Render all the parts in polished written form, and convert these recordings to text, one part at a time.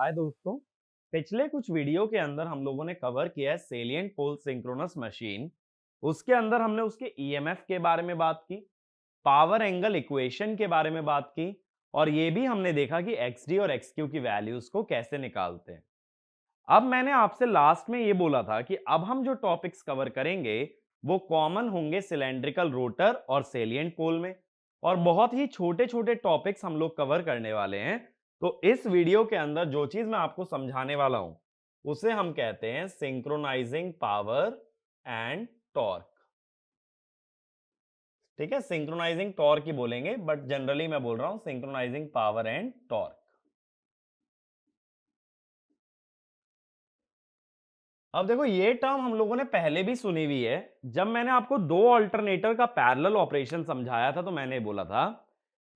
हाय दोस्तों। पिछले कुछ वीडियो के अंदर हम लोगों ने कवर किया है सेलिएंट पोल सिंक्रोनस मशीन। उसके अंदर हमने उसके ईएमएफ के बारे में बात की, पावर एंगल इक्वेशन के बारे में बात की, और ये भी हमने देखा कि एक्सडी और एक्सक्यू की वैल्यूज को कैसे निकालते हैं। अब मैंने आपसे लास्ट में ये बोला था कि अब हम जो टॉपिक्स कवर करेंगे वो कॉमन होंगे सिलेंड्रिकल रोटर और सेलिएंट पोल में, और बहुत ही छोटे छोटे टॉपिक्स हम लोग कवर करने वाले हैं। तो इस वीडियो के अंदर जो चीज मैं आपको समझाने वाला हूं उसे हम कहते हैं सिंक्रोनाइजिंग पावर एंड टॉर्क। ठीक है, सिंक्रोनाइजिंग टॉर्क ही बोलेंगे, बट जनरली मैं बोल रहा हूं सिंक्रोनाइजिंग पावर एंड टॉर्क। अब देखो, ये टर्म हम लोगों ने पहले भी सुनी हुई है। जब मैंने आपको दो अल्टरनेटर का पैरेलल ऑपरेशन समझाया था तो मैंने बोला था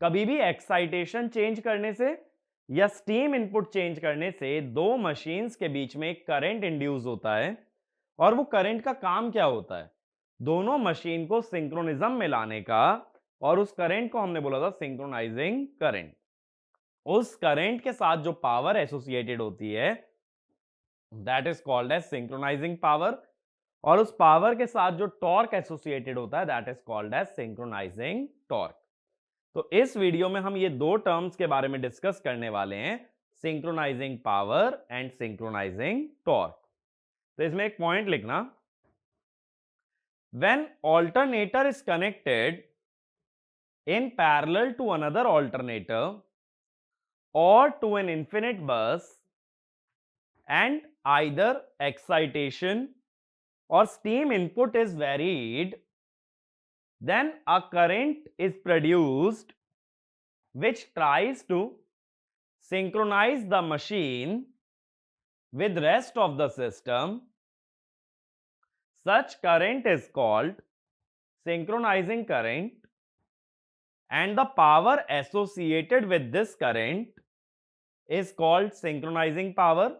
कभी भी एक्साइटेशन चेंज करने से या स्टीम इनपुट चेंज करने से दो मशीन्स के बीच में एक करंट इंड्यूस होता है। और वो करंट का काम क्या होता है? दोनों मशीन को सिंक्रोनिज्म में लाने का। और उस करंट को हमने बोला था सिंक्रोनाइजिंग करंट। उस करंट के साथ जो पावर एसोसिएटेड होती है that is called as synchronising power. और उस पावर के साथ जो टॉर्क एसोसिएटेड होता है that is called as synchronising torque. तो इस वीडियो में हम ये दो टर्म्स के बारे में डिस्कस करने वाले हैं, synchronising power and synchronising torque. तो इसमें एक पॉइंट लिखना, when alternator is connected in parallel to another alternator or to an infinite bus and either excitation or steam input is varied, then a current is produced which tries to synchronize the machine with rest of the system. Such current is called synchronizing current, and the power associated with this current is called synchronizing power,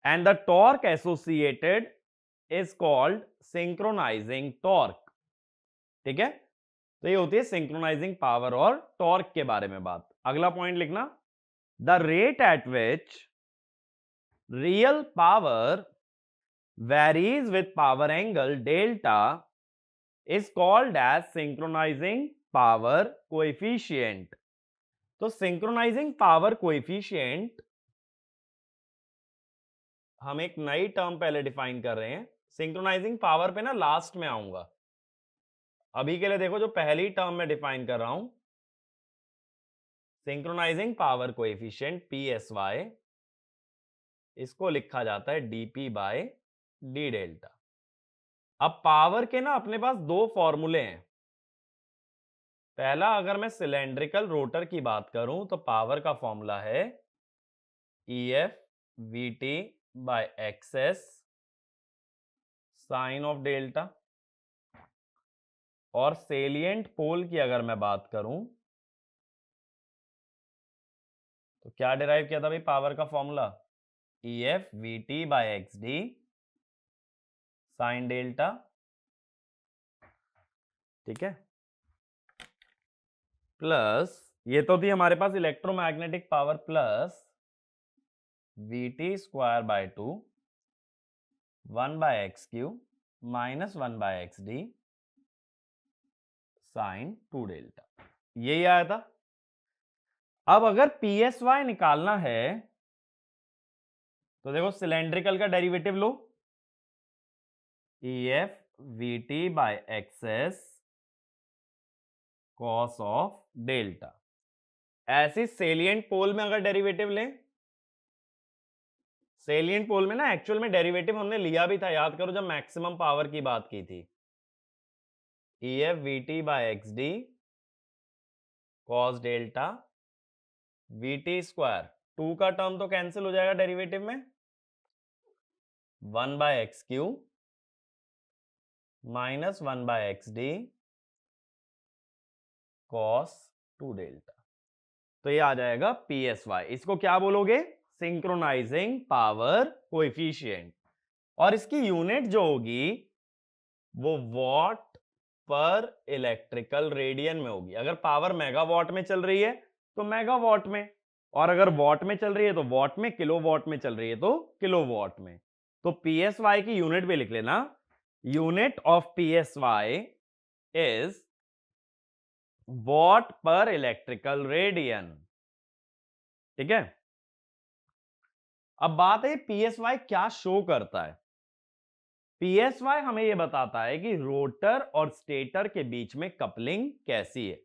and the torque associated is called synchronizing torque. ठीक है, तो ये होती है synchronising power और torque के बारे में बात। अगला पॉइंट लिखना, the rate at which real power varies with power angle delta is called as synchronizing power coefficient. तो सिंक्रोनाइजिंग पावर कोएफिशिएंट हम एक नई टर्म पहले डिफाइन कर रहे हैं। सिंक्रोनाइजिंग पावर पे ना लास्ट में आऊंगा। अभी के लिए देखो, जो पहली टर्म में डिफाइन कर रहा हूं, सिंक्रोनाइजिंग पावर कोएफिशिएंट PSY, इसको लिखा जाता है dP बाय डी डेल्टा। अब पावर के ना अपने पास दो फॉर्मूले हैं। पहला, अगर मैं सिलेंड्रिकल रोटर की बात करूं तो पावर का फॉर्मूला है EF VT by XS sine of delta. और सेलिएंट पोल की अगर मैं बात करूं तो क्या डिराइव किया था भाई पावर का formula? EF VT by XD sine delta. ठीक है, प्लस ये तो थी हमारे पास electromagnetic power plus VT square by 2 1 by XQ minus 1 by XD sine 2 delta. यही आया था। अब अगर PSY निकालना है तो देखो, सिलेंड्रिकल का डेरिवेटिव लो, EF VT by XS cos of delta. ऐसे सेलिएंट पोल में अगर डेरिवेटिव लें, सेलिएंट पोल में ना एक्चुअल में डेरिवेटिव हमने लिया भी था, याद करो जब मैक्सिमम पावर की बात की थी। EF VT by XD cos delta VT square, 2 का टर्म तो कैंसिल हो जाएगा डेरिवेटिव में, 1 by XQ minus 1 by XD cos 2 delta. तो ये आ जाएगा PSY। इसको क्या बोलोगे? Synchronising power coefficient. और इसकी यूनिट जो होगी वो वॉट पर इलेक्ट्रिकल रेडियन में होगी। अगर पावर मेगावाट में चल रही है तो मेगावाट में, और अगर वॉट में चल रही है तो वॉट में, किलो वॉट में चल रही है तो किलो वॉट में। तो पीएसवाई की यूनिट भी लिख लेना, unit of PSY is what पर इलेक्ट्रिकल रेडियन। ठीक है, अब बात है पीएसवाई क्या शो करता है। पीएसवाई हमें यह बताता है कि रोटर और स्टेटर के बीच में कपलिंग कैसी है।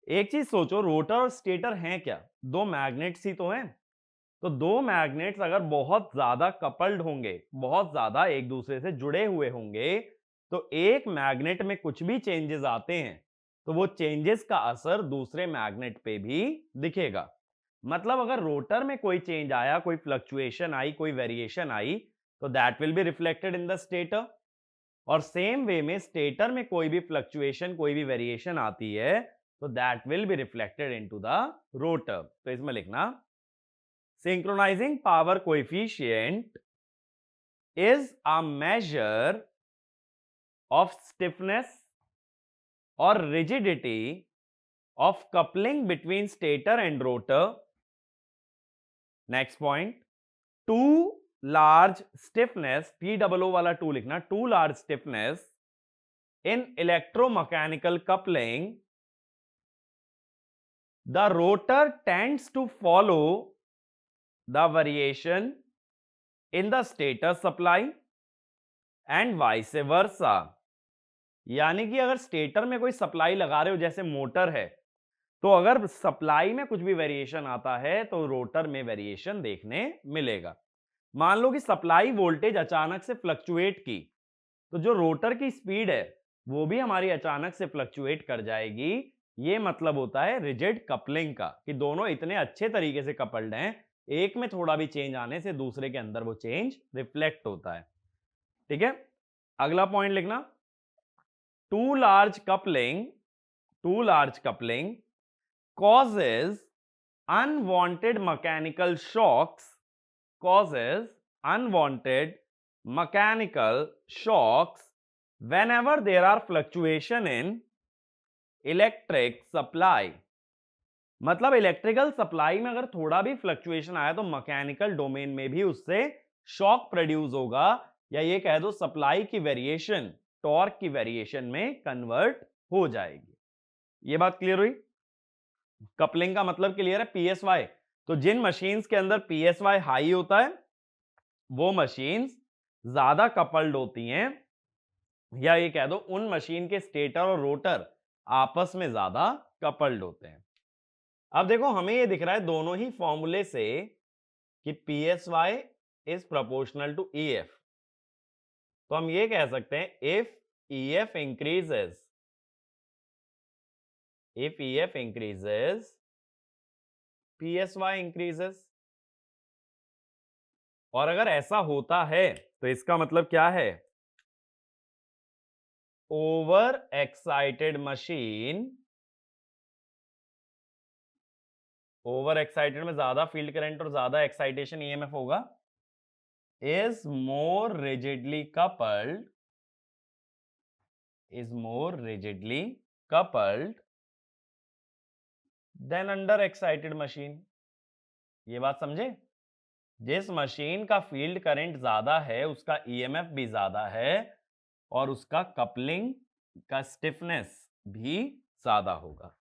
एक चीज सोचो, रोटर और स्टेटर हैं क्या? दो मैग्नेट्स ही तो हैं। तो दो मैग्नेट्स अगर बहुत ज्यादा कपल्ड होंगे, बहुत ज्यादा एक दूसरे से जुड़े हुए होंगे, तो एक मैग्नेट में कुछ भी चेंजेस आते हैं तो वो चेंजेस का असर दूसरे मैग्नेट पे भी दिखेगा। मतलब अगर रोटर में कोई चेंज आया, कोई फ्लक्चुएशन आई, कोई वेरिएशन आई, तो that will be reflected in the stator. और सेम वे में स्टेटर में कोई भी फ्लक्चुएशन, कोई भी वेरिएशन आती है तो that will be reflected into the rotor. तो इसमें लिखना, synchronizing power coefficient is a measure of stiffness or rigidity of coupling between stator and rotor. Next point, too large stiffness, TOO वाला to लिखना, too large stiffness in electromechanical coupling, the rotor tends to follow the variation in the stator supply and vice versa। यानी कि अगर stator में कोई supply लगा रहे हो, जैसे मोटर है, तो अगर सप्लाई में कुछ भी वेरिएशन आता है तो रोटर में वेरिएशन देखने मिलेगा। मान लो कि सप्लाई वोल्टेज अचानक से फ्लक्चुएट की, तो जो रोटर की स्पीड है वो भी हमारी अचानक से फ्लक्चुएट कर जाएगी। ये मतलब होता है रिजिड कपलिंग का, कि दोनों इतने अच्छे तरीके से कपल्ड हैं, एक में थोड़ा भी चेंज आने से दूसरे के अंदर वो चेंज रिफ्लेक्ट होता है। ठीक है, अगला पॉइंट लिखना, too large coupling causes unwanted mechanical shocks, whenever there are fluctuation in electric supply. मतलब इलेक्ट्रिकल सप्लाई में अगर थोड़ा भी फ्लक्चुएशन आया तो मैकेनिकल डोमेन में भी उससे शॉक प्रोड्यूस होगा, या ये कह दो सप्लाई की वेरिएशन टॉर्क की वेरिएशन में कन्वर्ट हो जाएगी। ये बात क्लियर हुई? कपलिंग का मतलब क्लियर है। पीएसवाई, तो जिन मशीन्स के अंदर पीएसवाई हाई होता है वो मशीन्स ज्यादा कपल्ड होती हैं, या ये कह दो उन मशीन के स्टेटर और रोटर आपस में ज्यादा कपल्ड होते हैं। अब देखो हमें ये दिख रहा है दोनों ही फॉर्मूले से कि PSY is proportional to EF. तो हम ये कह सकते हैं if EF increases PSY increases. और अगर ऐसा होता है तो इसका मतलब क्या है? ओवर एक्साइटेड में ज्यादा फील्ड करंट और ज्यादा एक्साइटेशन ईएमएफ होगा, is more rigidly coupled than under excited machine। ये बात समझे? जिस मशीन का फील्ड करंट ज्यादा है उसका ईएमएफ भी ज्यादा है और उसका कपलिंग का स्टिफनेस भी ज्यादा होगा,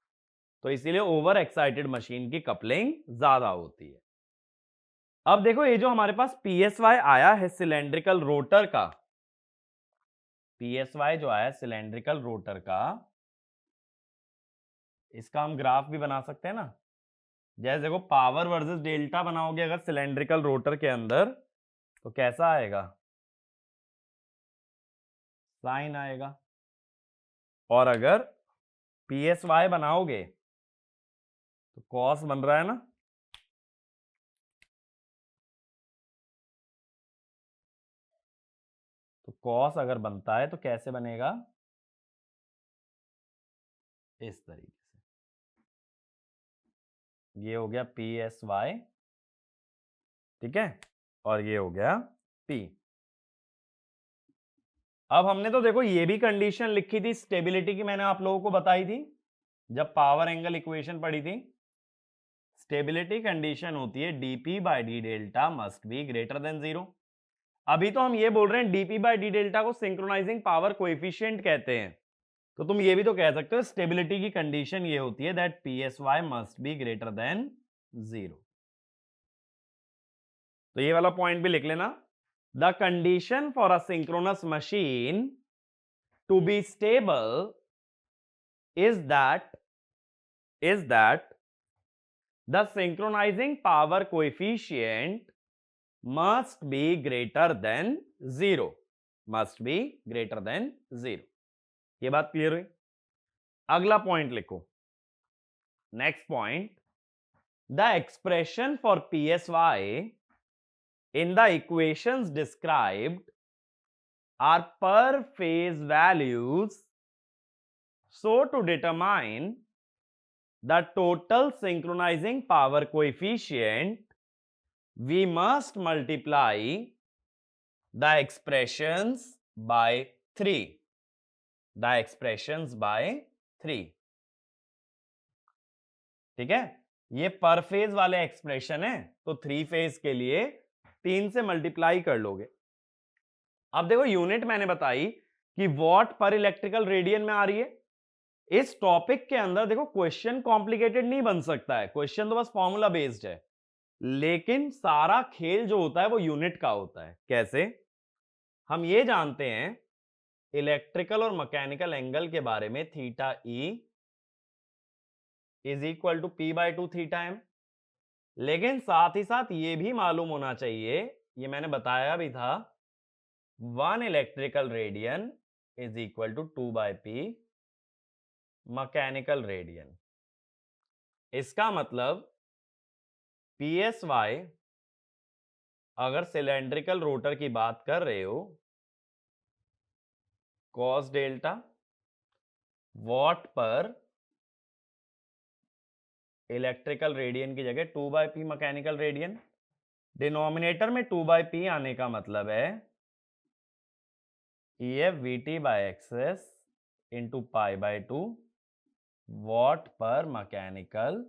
तो इसीलिए ओवर एक्साइटेड मशीन की कपलिंग ज्यादा होती है। अब देखो ये जो हमारे पास पीएसवाई आया है सिलेंड्रिकल रोटर का, पीएसवाई जो आया सिलेंड्रिकल रोटर का, इसका हम ग्राफ भी बना सकते हैं ना। जैसे देखो पावर वर्सेस डेल्टा बनाओगे अगर सिलेंड्रिकल रोटर के अंदर तो कैसा आएगा? साइन आएगा। और अगर पीएसवाई बनाओगे तो कॉस बन रहा है ना। तो कॉस अगर बनता है तो कैसे बनेगा? इस तरीके से। ये हो गया पीएसवाई, ठीक है, और ये हो गया पी। अब हमने तो देखो ये भी कंडीशन लिखी थी स्टेबिलिटी की, मैंने आप लोगों को बताई थी जब पावर एंगल इक्वेशन पढ़ी थी। स्टेबिलिटी कंडीशन होती है dp by D delta must be greater than 0। अभी तो हम ये बोल रहे हैं dp बाई डी डेल्टा को सिंक्रोनाइजिंग पावर कोएफिशिएंट कहते हैं, तो तुम ये भी तो कह सकते हो स्टेबिलिटी की कंडीशन ये होती है that psy must be greater than 0। तो ये वाला पॉइंट भी लिख लेना। The condition for a synchronous machine to be stable is that the synchronizing power coefficient must be greater than 0, must be greater than 0। ये बात क्लियर हुई? अगला पॉइंट लिखो, next point, the expression for psy in the equations described are per phase values, so to determine the total synchronizing power coefficient we must multiply the expressions by 3, the expressions by 3। ठीक है, ये पर phase वाले expression है, तो 3 phase के लिए 3 से मल्टीप्लाई कर लोगे। अब देखो यूनिट मैंने बताई कि वॉट पर इलेक्ट्रिकल रेडियन में आ रही है। इस टॉपिक के अंदर देखो क्वेश्चन कॉम्प्लिकेटेड नहीं बन सकता है, क्वेश्चन तो बस फॉर्मूला बेस्ड है, लेकिन सारा खेल जो होता है वो यूनिट का होता है। कैसे? हम ये जानते हैं इलेक्ट्रिकल और मैकेनिकल एंगल के बारे में, theta E is equal to P by 2 theta M, लेकिन साथ ही साथ ये भी मालूम होना चाहिए, ये मैंने बताया भी था, 1 electrical radian is equal to 2 by P mechanical radian. इसका मतलब psy अगर सिलेंड्रिकल रोटर की बात कर रहे हो, cos डेल्टा वॉट पर इलेक्ट्रिकल रेडियन की जगह 2 by P mechanical radian, denominator में 2 बाई पी आने का मतलब है EF VT by x s into pi by 2 watt पर मैकेनिकल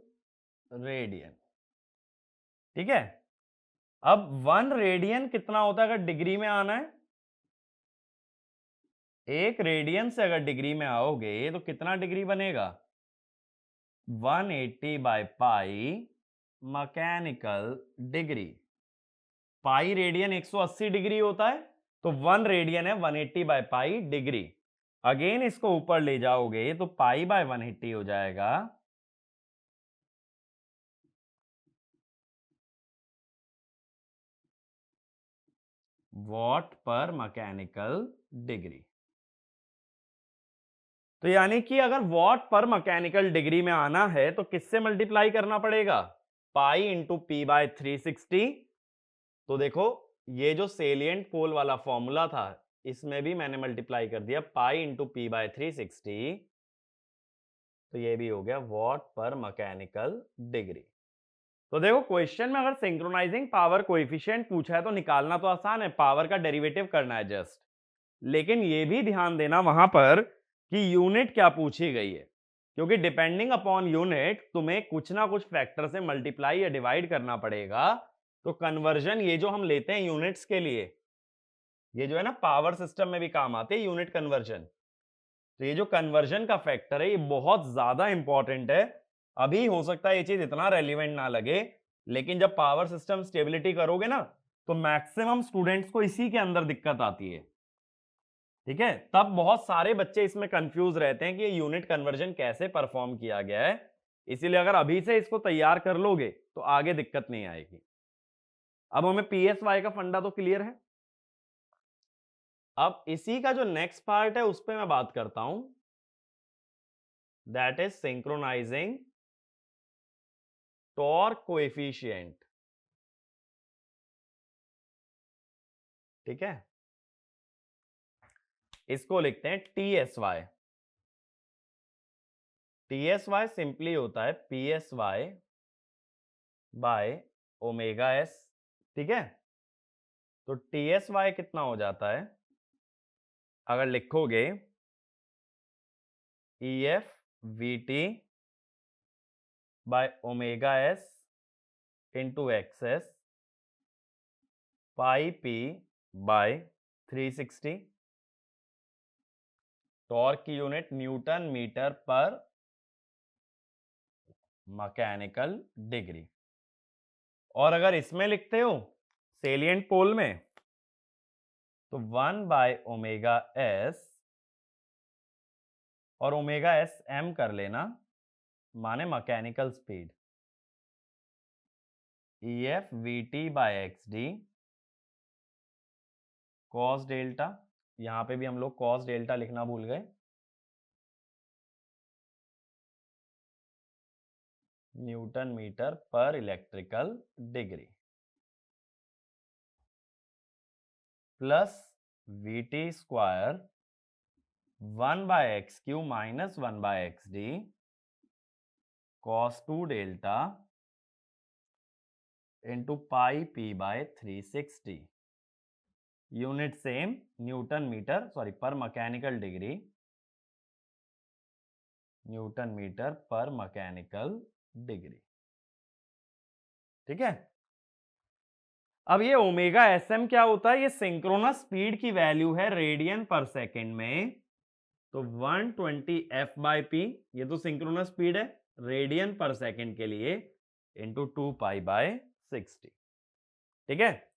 रेडियन। ठीक है, अब 1 रेडियन कितना होता है अगर डिग्री में आना है? एक रेडियन से अगर डिग्री में आओगे तो कितना डिग्री बनेगा? 180 by pi mechanical degree. Pi radian 180 degree होता है, तो 1 रेडियन है 180 बाई पाई डिग्री। अगेन इसको ऊपर ले जाओगे तो पाई बाय 180 हो जाएगा, वॉट पर मैकेनिकल डिग्री। तो यानी कि अगर वॉट पर मैकेनिकल डिग्री में आना है तो किससे मल्टीप्लाई करना पड़ेगा? Pi into P by 360। तो देखो ये जो सेलिएंट पोल वाला फॉर्मूला था इसमें भी मैंने मल्टीप्लाई कर दिया, पाई इंटू पी बाय 360, तो ये भी हो गया वॉट पर मैकेनिकल डिग्री। तो देखो क्वेश्चन में अगर सिंक्रोनाइजिंग पावर कोएफिशिएंट पूछा है तो निकालना तो आसान है, पावर का डेरिवेटिव करना है जस्ट, लेकिन ये भी ध्यान देना वहां पर कि यूनिट क्या पूछी गई है, क्योंकि डिपेंडिंग अपॉन यूनिट तुम्हें कुछ ना कुछ फैक्टर से मल्टीप्लाई या डिवाइड करना पड़ेगा। तो कन्वर्जन ये जो हम लेते हैं यूनिट्स के लिए, ये जो है ना पावर सिस्टम में भी काम आते हैं यूनिट कन्वर्जन, तो ये जो कन्वर्जन का फैक्टर है ये बहुत ज्यादा इंपॉर्टेंट है। अभी हो सकता है ये चीज इतना रेलिवेंट ना लगे, लेकिन जब पावर सिस्टम स्टेबिलिटी करोगे ना तो मैक्सिमम स्टूडेंट्स को इसी के अंदर दिक्कत आती है। ठीक है, तब बहुत सारे बच्चे इसमें कंफ्यूज रहते हैं कि ये यूनिट कन्वर्जन कैसे परफॉर्म किया गया है, इसीलिए अगर अभी से इसको तैयार कर लोगे तो आगे दिक्कत नहीं आएगी। अब हमें पीएसवाई का फंडा तो क्लियर है, अब इसी का जो नेक्स्ट पार्ट है उस पर मैं बात करता हूं, that is synchronising torque coefficient. ठीक है, इसको लिखते हैं टीएसवाई। टीएसवाई सिंपली होता है पीएसवाई बाय ओमेगा एस। ठीक है, तो टीएसवाई कितना हो जाता है अगर लिखोगे EF VT by omega S into x s pi P by 360। Torque की यूनिट न्यूटन मीटर पर मैकेनिकल डिग्री। और अगर इसमें लिखते हो सेलिएंट पोल में तो 1/ओमेगा एस, और ओमेगा एस एम कर लेना, माने mechanical speed, EF VT/XD cos delta. यहां पे भी हम लोग कॉस डेल्टा लिखना भूल गए, न्यूटन मीटर पर electrical degree, plus VT² 1/x³ minus 1/XD cos 2 delta into pi p/360। Unit same, newton metre, sorry पर मैकेनिकल डिग्री, न्यूटन मीटर पर मैकेनिकल डिग्री। ठीक है। अब ये ओमेगा एसएम क्या होता है? ये सिंक्रोनस स्पीड की वैल्यू है रेडियन पर सेकेंड में। तो 120f/p, ये तो सिंक्रोनस स्पीड है रेडियन पर सेकेंड के लिए, इंटू 2π/60। ठीक है।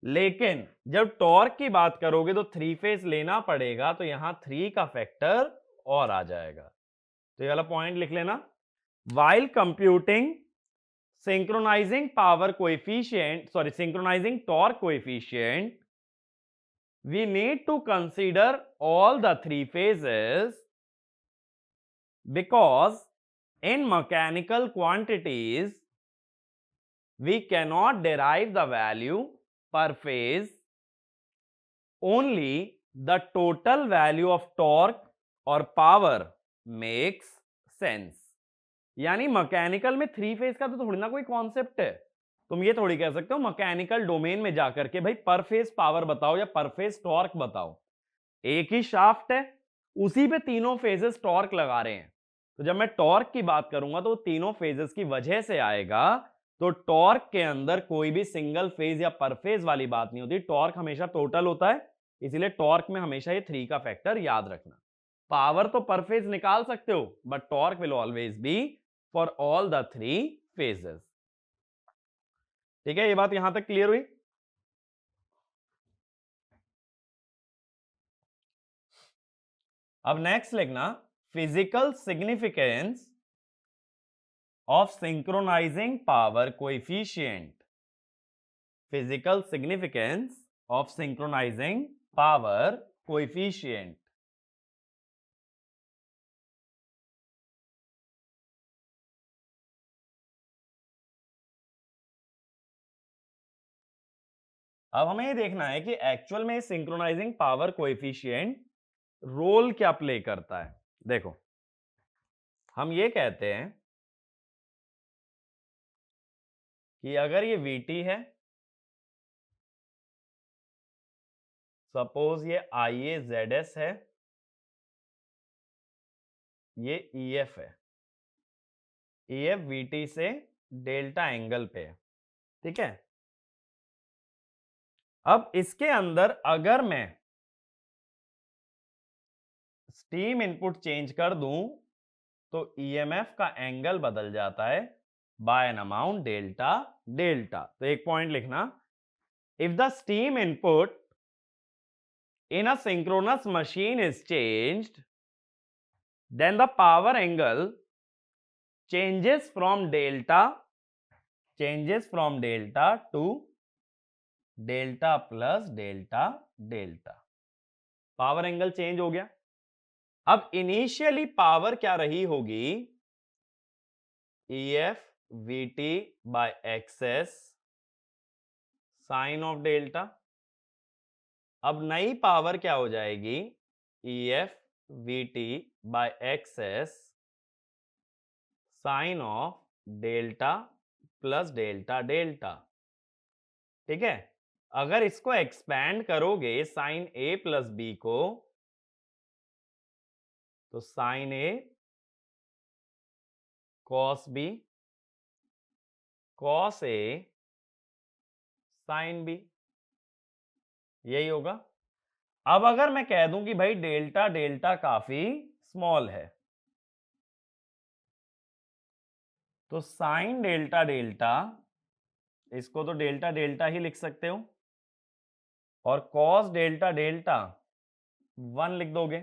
लेकिन जब टॉर्क की बात करोगे तो थ्री फेज लेना पड़ेगा, तो यहां 3 का फैक्टर और आ जाएगा। तो ये वाला पॉइंट लिख लेना। While computing synchronizing power coefficient, sorry, synchronizing torque coefficient, we need to consider all the three phases, because in mechanical quantities we cannot derive the value per phase, only the total value of torque or power makes sense। यानी mechanical में three phase का तो थोड़ी ना कोई concept है। तुम ये थोड़ी कह सकते हो मैकेनिकल डोमेन में जाकर के भाई पर फेज पावर बताओ या पर फेज टॉर्क बताओ। एक ही शाफ्ट है, उसी पे तीनों फेजेस टॉर्क लगा रहे हैं, तो जब मैं टॉर्क की बात करूंगा तो तीनों फेजेस की वजह से आएगा। तो टॉर्क के अंदर कोई भी सिंगल फेज या पर फेज वाली बात नहीं होती, टॉर्क हमेशा टोटल होता है। इसीलिए टॉर्क में हमेशा ये 3 का फैक्टर याद रखना। पावर तो पर फेज निकाल सकते हो, but torque will always be for all the 3 phases. ठीक है, ये बात यहां तक क्लियर हुई? अब नेक्स्ट लिखना physical significance of synchronising power coefficient. Physical significance of synchronising power coefficient. अब हमें ये देखना है कि एक्चुअल में सिंक्रोनाइजिंग पावर कोएफिशिएंट रोल क्या प्ले करता है। देखो, हम ये कहते हैं कि अगर ये VT है, सपोज ये IAZS है, ये EF है, EF VT से डेल्टा एंगल पे है। ठीक है। अब इसके अंदर अगर मैं स्टीम इनपुट चेंज कर दूं तो EMF का एंगल बदल जाता है by an amount delta delta. तो एक पॉइंट लिखना, if the steam input in a synchronous machine is changed, then the power angle changes from delta to delta plus delta delta. Power angle change हो गया। अब initially power क्या रही होगी? EF VT/XS sine of delta. अब नई power क्या हो जाएगी? EF VT/XS sine of delta plus delta delta. ठीक है। अगर इसको एक्सपैंड करोगे साइन A प्लस B को, तो sine A cos B cos a sine b, यही होगा। अब अगर मैं कह दूं कि भाई डेल्टा डेल्टा काफी स्मॉल है, तो साइन डेल्टा डेल्टा, इसको तो डेल्टा डेल्टा ही लिख सकते हो, और कॉस डेल्टा डेल्टा 1 लिख दोगे,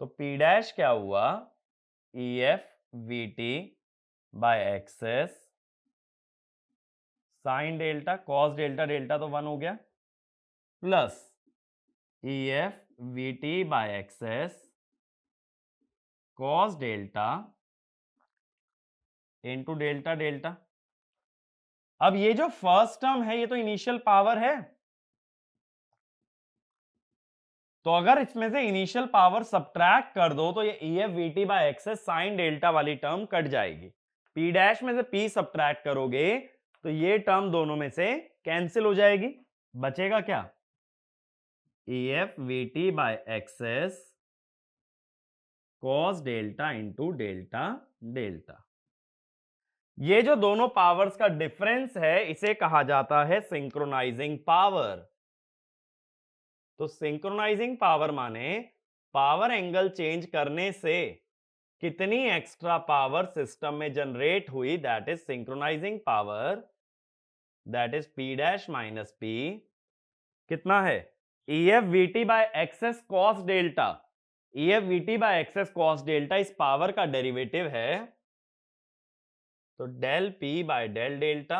तो पी डैश क्या हुआ, ई F V T by access sine delta, cos delta delta तो 1 हो गया, plus E F V T by Xs cos delta into delta delta. अब ये जो फर्स्ट टर्म है ये तो इनिशियल पावर है, तो अगर इसमें से इनिशियल पावर सब्ट्रैक्ट कर दो तो ये ई F V T by access sine delta वाली टर्म कट जाएगी। पी डैश में से पी सब्ट्रैक्ट करोगे तो ये टर्म दोनों में से कैंसिल हो जाएगी, बचेगा क्या, ई F V T by Xs cos delta into delta delta. ये जो दोनों पावर्स का डिफरेंस है इसे कहा जाता है सिंक्रोनाइजिंग पावर। तो सिंक्रोनाइजिंग पावर माने पावर एंगल चेंज करने से कितनी एक्स्ट्रा पावर सिस्टम में जनरेट हुई, that is synchronising power, that is P dash minus P, कितना है, E F V T by Xs cos delta, E F V T by Xs cos delta इस power का derivative है, तो del P by del delta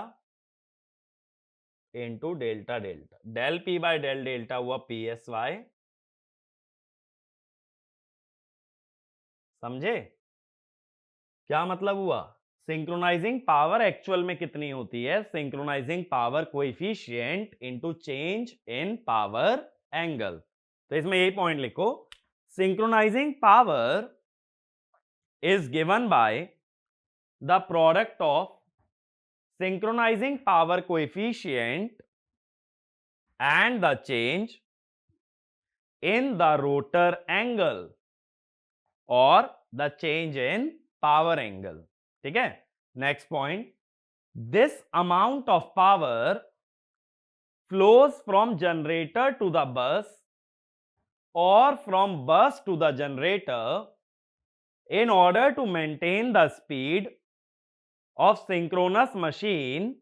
into delta delta, del P by del delta हुआ P S Y, समझे क्या मतलब हुआ, synchronising power actual में कितनी होती है, synchronising power coefficient into change in power angle. तो इसमें यही पॉइंट लिखो, synchronising power is given by the product of synchronising power coefficient and the change in the rotor angle or the change in power angle। ठीक है, next point, this amount of power flows from generator to the bus or from bus to the generator in order to maintain the speed of synchronous machine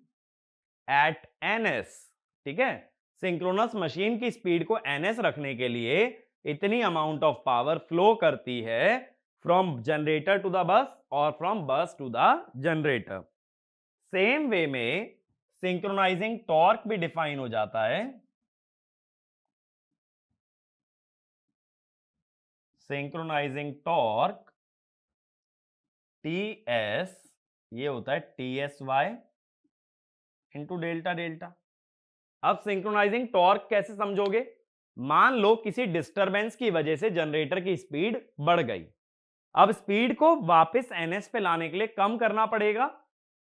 at ns। ठीक है, synchronous machine की speed को ns रखने के लिए इतनी amount of power flow करती है from generator to the bus और from bus to the generator. Same way में सिंक्रोनाइजिंग टॉर्क भी डिफाइन हो जाता है, सिंक्रोनाइजिंग टॉर्क टीएस, ये होता है TS Y into delta delta. अब सिंक्रोनाइजिंग टॉर्क कैसे समझोगे, मान लो किसी डिस्टरबेंस की वजह से जनरेटर की स्पीड बढ़ गई, अब स्पीड को वापस ns पे लाने के लिए कम करना पड़ेगा,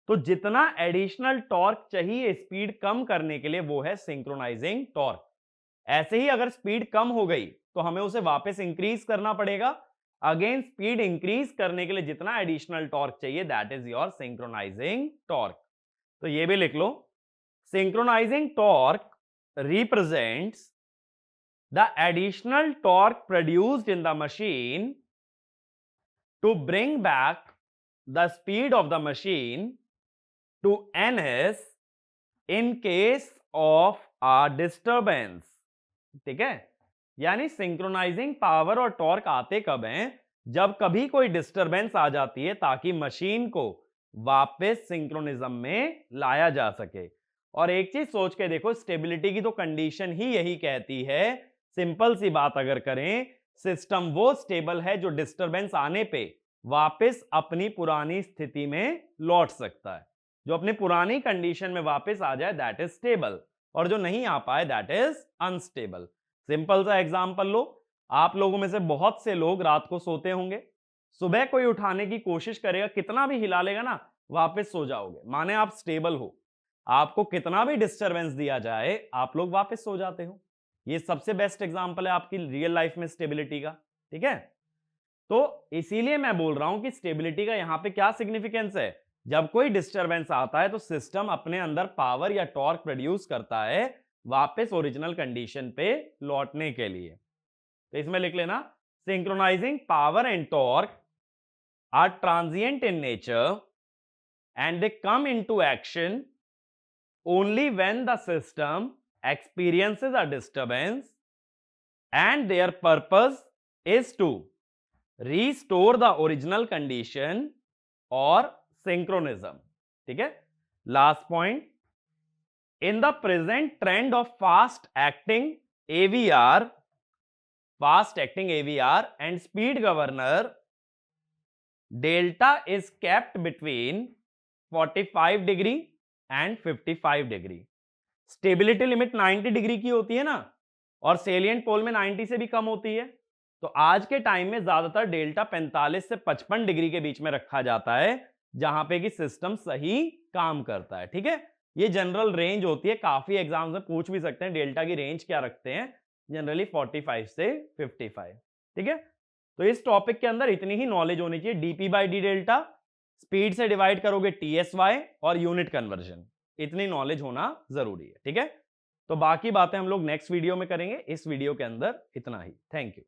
तो जितना एडिशनल टॉर्क चाहिए स्पीड कम करने के लिए वो है सिंक्रोनाइजिंग टॉर्क। ऐसे ही अगर स्पीड कम हो गई तो हमें उसे वापस इंक्रीज करना पड़ेगा, अगेन स्पीड इंक्रीज करने के लिए जितना एडिशनल टॉर्क चाहिए that is your synchronising torque. तो ये भी लिख लो, synchronizing torque represents the additional torque produced in the machine to bring back the speed of the machine to ns in case of a disturbance। ठीक है, यानी synchronising power और torque आते कब हैं, जब कभी कोई डिस्टरबेंस आ जाती है ताकि मशीन को वापस सिंक्रोनिज्म में लाया जा सके। और एक चीज सोच के देखो, स्टेबिलिटी की तो कंडीशन ही यही कहती है, सिंपल सी बात अगर करें, सिस्टम वो स्टेबल है जो डिस्टरबेंस आने पे वापस अपनी पुरानी स्थिति में लौट सकता है, जो अपनी पुरानी कंडीशन में वापस आ जाए दैट इज स्टेबल, और जो नहीं आ पाए दैट इज अनस्टेबल। सिंपल सा एग्जांपल लो, आप लोगों में से बहुत से लोग रात को सोते होंगे, सुबह कोई उठाने की कोशिश करेगा, कितना भी हिला लेगा ना वापस सो जाओगे, माने आप स्टेबल हो, आपको कितना भी डिस्टरबेंस दिया जाए आप लोग वापस सो जाते हो। ये सबसे बेस्ट एग्जांपल है आपकी रियल लाइफ में स्टेबिलिटी का। ठीक है, तो इसीलिए मैं बोल रहा हूं कि स्टेबिलिटी का यहां पे क्या सिग्निफिकेंस है, जब कोई डिस्टरबेंस आता है तो सिस्टम अपने अंदर पावर या टॉर्क प्रोड्यूस करता है वापस ओरिजिनल कंडीशन पे लौटने के लिए। तो इसमें लिख लेना, synchronising power and torque are transient in nature and they come into action only when the system experiences a disturbance and their purpose is to restore the original condition or synchronism। ठीक है। Last point, in the present trend of fast acting AVR and speed governor, delta is kept between 45 degree and 55 degree. Stability limit 90 degree की होती है ना, और salient pole में 90 से भी कम होती है। तो आज के टाइम में ज्यादातर डेल्टा 45 से 55 डिग्री के बीच में रखा जाता है, जहां पे कि सिस्टम सही काम करता है। ठीक है, ये जनरल रेंज होती है, काफी एग्जाम्स में पूछ भी सकते हैं डेल्टा की रेंज क्या रखते हैं, जनरली 45 से 55। ठीक है, तो इस टॉपिक के अंदर इतनी ही नॉलेज होनी चाहिए। DP by D delta, speed से डिवाइड करोगे TSY, और यूनिट कन्वर्जन, इतनी नॉलेज होना जरूरी है। ठीक है, तो बाकी बातें हम लोग नेक्स्ट वीडियो में करेंगे। इस वीडियो के अंदर इतना ही। Thank you.